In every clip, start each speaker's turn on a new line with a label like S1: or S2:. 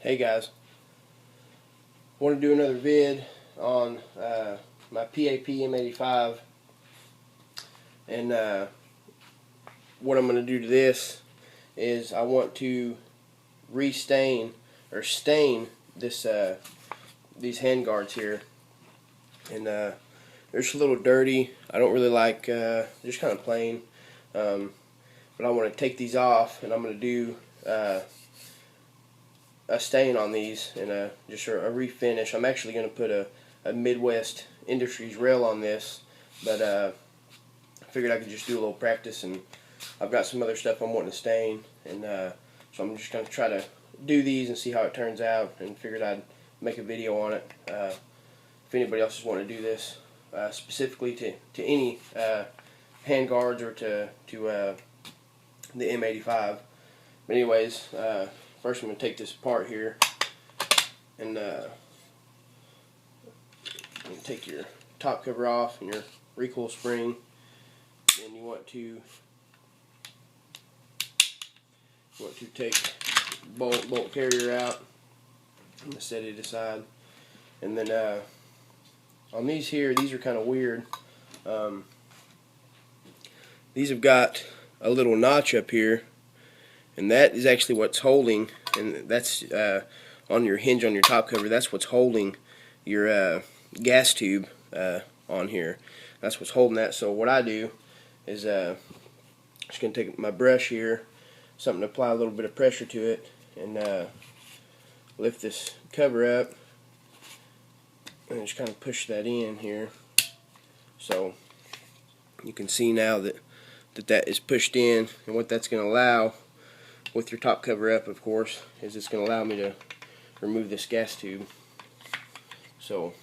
S1: Hey guys, want to do another vid on my PAP M85, and what I'm going to do to this is I want to restain or stain this these hand guards here, and they're just a little dirty. I don't really like, just kind of plain, but I want to take these off, and I'm going to do a stain on these and just a refinish. I'm actually going to put a Midwest Industries rail on this, but I figured I could just do a little practice, and I've got some other stuff I'm wanting to stain, and so I'm just going to try to do these and see how it turns out, and figured I'd make a video on it. If anybody else is wanting to do this specifically to any hand guards or to the M85. But anyways, first I'm going to take this apart here, and take your top cover off and your recoil spring. Then you want to take bolt carrier out and set it aside. And then on these here, these are kind of weird. These have got a little notch up here, and that is actually what's holding, and that's on your hinge on your top cover. That's what's holding your gas tube on here. That's what's holding that. So what I do is just going to take my brush here, something to apply a little bit of pressure to it, and lift this cover up, and just kind of push that in here. So you can see now that is pushed in, and what that's going to allow, with your top cover up, of course, is it's going to allow me to remove this gas tube. So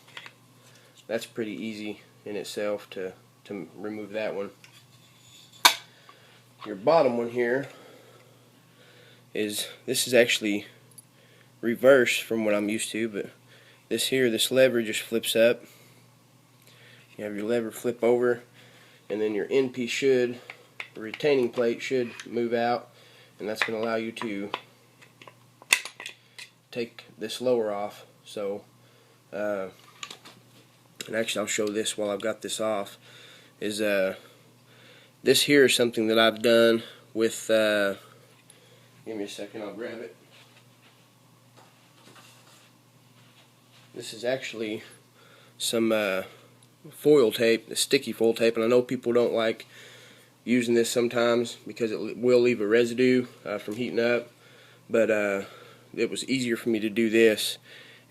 S1: that's pretty easy in itself to remove that one. Your bottom one here this is actually reversed from what I'm used to, but this lever just flips up. You have your lever flip over, and then your end piece the retaining plate should move out, and that's going to allow you to take this lower off. So and actually I'll show this while I've got this off. Is this here is something that I've done with give me a second, I'll grab it. This is actually some foil tape, the sticky foil tape, and I know people don't like using this sometimes because it will leave a residue from heating up, but it was easier for me to do this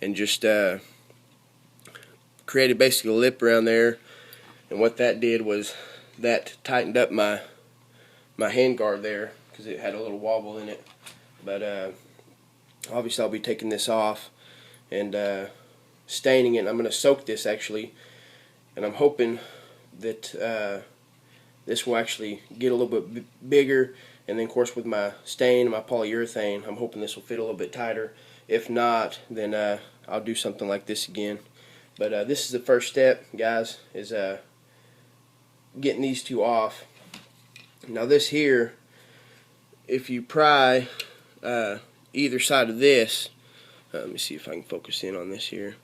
S1: and just created basically a lip around there, and what that did was that tightened up my hand guard there because it had a little wobble in it. But obviously I'll be taking this off and staining it. I'm going to soak this actually, and I'm hoping that this will actually get a little bit bigger, and then of course with my stain, my polyurethane, I'm hoping this will fit a little bit tighter. If not, then I'll do something like this again. But this is the first step, guys, is getting these two off. Now this here, if you pry either side of this, let me see if I can focus in on this here,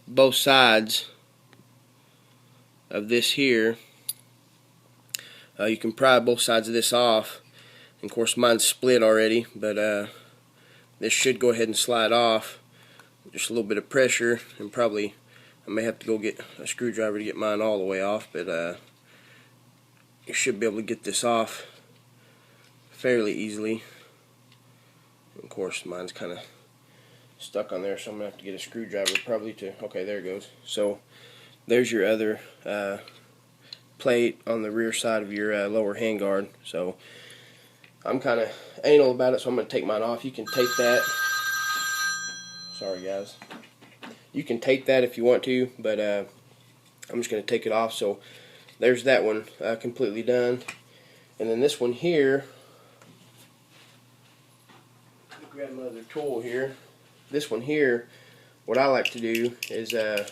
S1: both sides of this here, you can pry both sides of this off, and of course mine's split already, but this should go ahead and slide off. Just a little bit of pressure, and probably I may have to go get a screwdriver to get mine all the way off, but you should be able to get this off fairly easily. And of course mine's kind of stuck on there, so I'm going to have to get a screwdriver probably to, okay, there it goes. So there's your other plate on the rear side of your lower handguard. So I'm kind of anal about it, so I'm going to take mine off. You can tape that. Sorry guys. You can tape that if you want to, but I'm just going to take it off. So there's that one completely done. And then this one here, grab my other tool here. This one here, what I like to do is I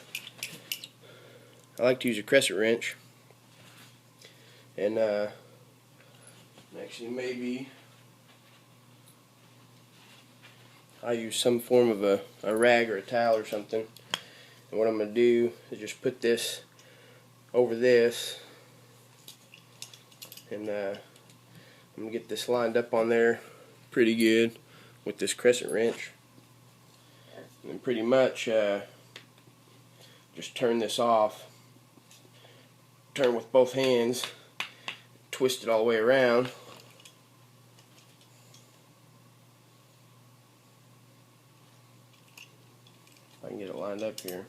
S1: like to use a crescent wrench, and actually maybe I use some form of a rag or a towel or something. And what I'm going to do is just put this over this, and I'm going to get this lined up on there pretty good with this crescent wrench. And then pretty much just turn this off. Turn with both hands, twist it all the way around. If I can get it lined up here.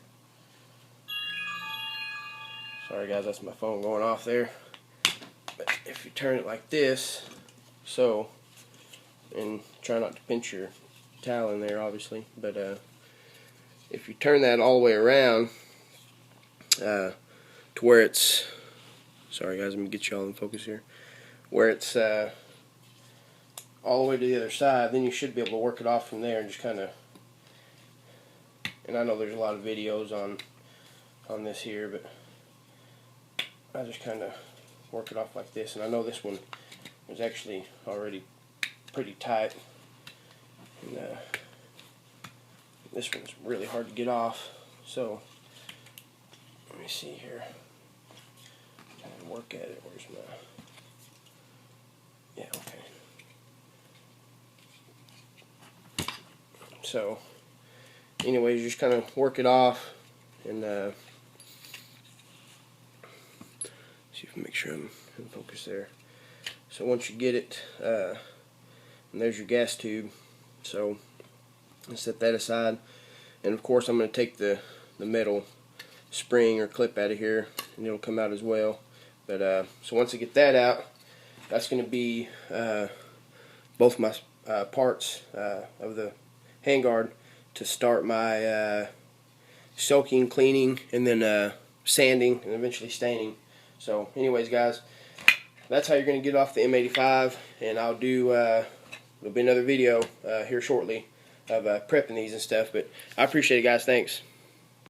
S1: Sorry guys, that's my phone going off there. But if you turn it like this, so, and try not to pinch your towel in there obviously, but if you turn that all the way around to where it's, sorry guys, let me get you all in focus here, where it's all the way to the other side, then you should be able to work it off from there and just kind of, and I know there's a lot of videos on this here, but I just kind of work it off like this. And I know this one was actually already pretty tight, and this one's really hard to get off, so let me see here. Kind of work at it. Where's my, yeah, okay. So anyways, just kind of work it off, and see if I make sure I'm in focus there. So once you get it, and there's your gas tube, so I'll set that aside. And of course I'm going to take the metal spring or clip out of here, and it'll come out as well. But so once I get that out, that's going to be both my parts of the handguard to start my soaking, cleaning, and then sanding, and eventually staining. So anyways guys, that's how you're going to get off the M85, and I'll do, there'll be another video here shortly of prepping these and stuff. But I appreciate it guys, thanks.